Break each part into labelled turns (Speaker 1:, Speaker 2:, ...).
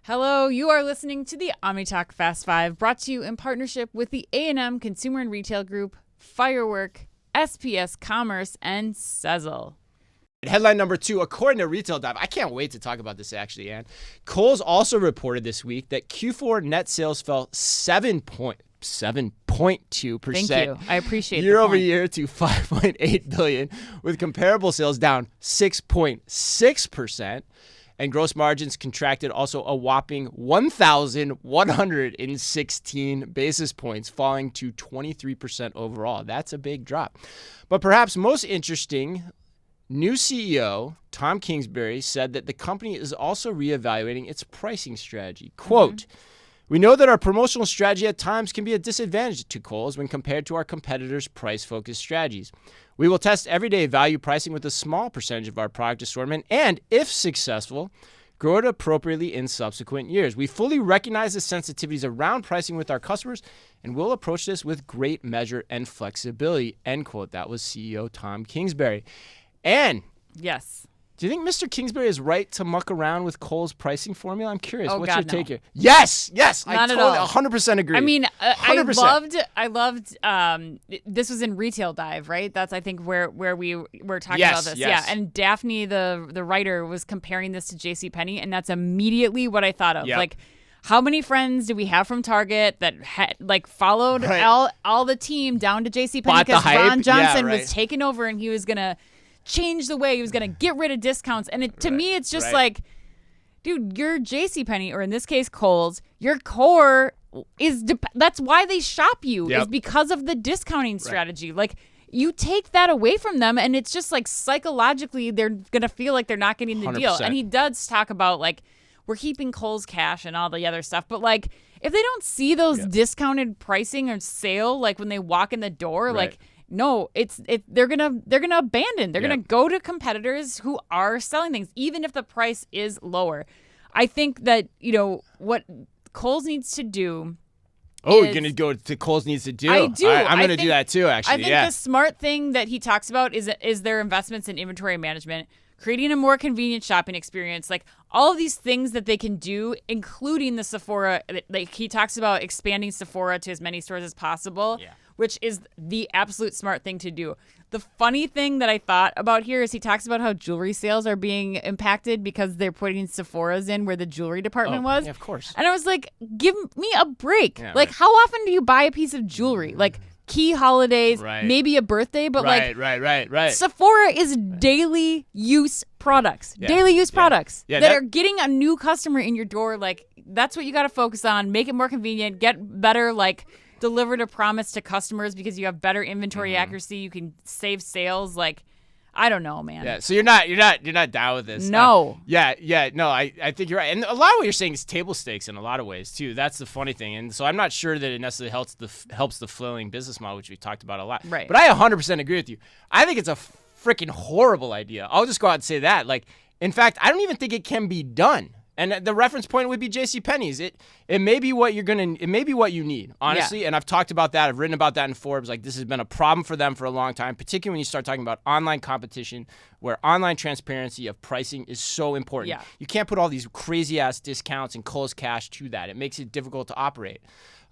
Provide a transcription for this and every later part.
Speaker 1: Hello, you are listening to the OmniTalk Fast 5, brought to you in partnership with the A&M Consumer and Retail Group, Firework, SPS Commerce, and Sezzle.
Speaker 2: Headline number 2, according to Retail Dive, I can't wait to talk about this actually, Ann. Kohl's also reported this week that Q4 net sales fell 7.2%.
Speaker 1: Thank you. I appreciate
Speaker 2: year over year to $5.8 billion, with comparable sales down 6.6%. And gross margins contracted also a whopping 1,116 basis points, falling to 23% overall. That's a big drop. But perhaps most interesting, new CEO Tom Kingsbury said that the company is also reevaluating its pricing strategy. Quote, "We know that our promotional strategy at times can be a disadvantage to Kohl's when compared to our competitors' price-focused strategies. We will test everyday value pricing with a small percentage of our product assortment and, if successful, grow it appropriately in subsequent years. We fully recognize the sensitivities around pricing with our customers and will approach this with great measure and flexibility." End quote. That was CEO Tom Kingsbury. And
Speaker 1: yes.
Speaker 2: do you think Mr. Kingsbury is right to muck around with Kohl's pricing formula? I'm curious. What's your take here? Yes.
Speaker 1: Not
Speaker 2: I totally
Speaker 1: at all.
Speaker 2: 100% agree.
Speaker 1: I mean,
Speaker 2: 100%.
Speaker 1: I loved, this was in Retail Dive, right? That's, I think, where we were talking about this.
Speaker 2: Yes.
Speaker 1: Yeah, and Daphne, the writer, was comparing this to JCPenney, and that's immediately what I thought of.
Speaker 2: Yep.
Speaker 1: Like, how many friends do we have from Target that followed all the team down to JCPenney because Ron Johnson was taking over and he was going to change the way he was going to get rid of discounts. And to me, it's just like, dude, your JCPenney, or in this case, Kohl's, your core is, that's why they shop you, is because of the discounting strategy. Like, you take that away from them, and it's just like psychologically, they're going to feel like they're not getting the
Speaker 2: 100%.
Speaker 1: deal. And he does talk about, like, we're keeping Kohl's cash and all the other stuff. But, like, if they don't see those discounted pricing or sale, like, when they walk in the door, like, no, they're gonna abandon. They're gonna go to competitors who are selling things, even if the price is lower. I think that, what Kohl's needs to do.
Speaker 2: Oh, you're gonna go to Kohl's needs to do.
Speaker 1: I do.
Speaker 2: I'm gonna do that too. Actually,
Speaker 1: I think the smart thing that he talks about is their investments in inventory management, creating a more convenient shopping experience, like all of these things that they can do, including the Sephora. Like, he talks about expanding Sephora to as many stores as possible. Yeah. Which is the absolute smart thing to do. The funny thing that I thought about here is he talks about how jewelry sales are being impacted because they're putting Sephora's in where the jewelry department was.
Speaker 2: Yeah, of course.
Speaker 1: And I was like, give me a break. Yeah, like, how often do you buy a piece of jewelry? Like, key holidays, maybe a birthday, but
Speaker 2: right.
Speaker 1: Sephora is daily use products. Daily use products that are getting a new customer in your door. Like, that's what you got to focus on. Make it more convenient. Get better, delivered a promise to customers because you have better inventory accuracy. You can save sales. Like, I don't know, man.
Speaker 2: Yeah. So you're not down with this.
Speaker 1: No.
Speaker 2: No. I think you're right. And a lot of what you're saying is table stakes in a lot of ways too. That's the funny thing. And so I'm not sure that it necessarily helps the flailing business model, which we talked about a lot.
Speaker 1: Right.
Speaker 2: But I 100% agree with you. I think it's a freaking horrible idea. I'll just go out and say that. Like, in fact, I don't even think it can be done. And the reference point would be JCPenney's. It may be what it may be what you need, honestly. Yeah. And I've talked about that. I've written about that in Forbes. Like, this has been a problem for them for a long time, particularly when you start talking about online competition, where online transparency of pricing is so important.
Speaker 1: Yeah.
Speaker 2: You can't put all these crazy ass discounts and Kohl's cash to that. It makes it difficult to operate.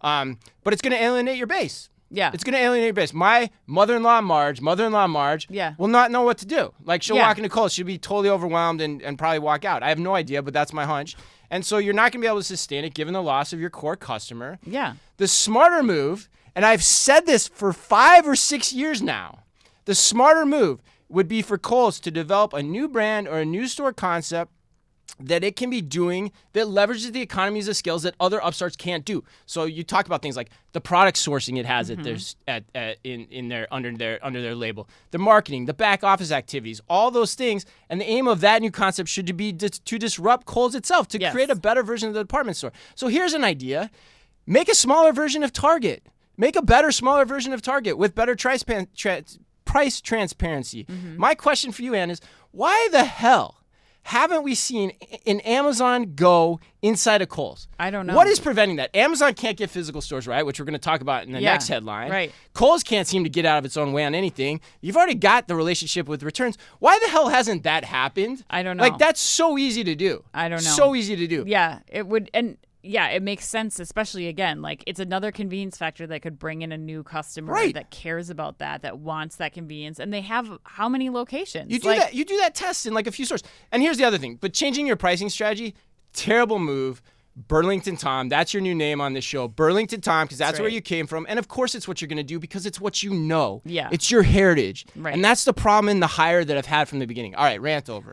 Speaker 2: But it's going to alienate your base.
Speaker 1: Yeah.
Speaker 2: It's going to alienate your base. My mother-in-law Marge will not know what to do. Like, she'll walk into Kohl's, she'll be totally overwhelmed and probably walk out. I have no idea, but that's my hunch. And so you're not going to be able to sustain it given the loss of your core customer.
Speaker 1: Yeah.
Speaker 2: The smarter move, and I've said this for 5 or 6 years now, the smarter move would be for Kohl's to develop a new brand or a new store concept that it can be doing that leverages the economies of scales that other upstarts can't do. So you talk about things like the product sourcing it has under their label, the marketing, the back office activities, all those things, and the aim of that new concept should be to disrupt Kohl's itself, to create a better version of the department store. So here's an idea: make a smaller version of Target, make a better, smaller version of Target with better price transparency. My question for you, Ann, is why the hell haven't we seen an Amazon go inside of Kohl's?
Speaker 1: I don't know.
Speaker 2: What is preventing that? Amazon can't get physical stores right, which we're going to talk about in the next headline.
Speaker 1: Right.
Speaker 2: Kohl's can't seem to get out of its own way on anything. You've already got the relationship with returns. Why the hell hasn't that happened?
Speaker 1: I don't know.
Speaker 2: Like, that's so easy to do.
Speaker 1: I don't know.
Speaker 2: So easy to do.
Speaker 1: Yeah, it would. And yeah, it makes sense, especially again, like it's another convenience factor that could bring in a new customer that cares about that wants that convenience. And they have how many locations?
Speaker 2: You do that test in like a few stores. And here's the other thing. But changing your pricing strategy, terrible move. Burlington Tom, that's your new name on this show. Burlington Tom, because that's where you came from. And of course it's what you're going to do because it's what you know.
Speaker 1: Yeah.
Speaker 2: It's your heritage.
Speaker 1: Right.
Speaker 2: And that's the problem in the hire that I've had from the beginning. All right, rant over.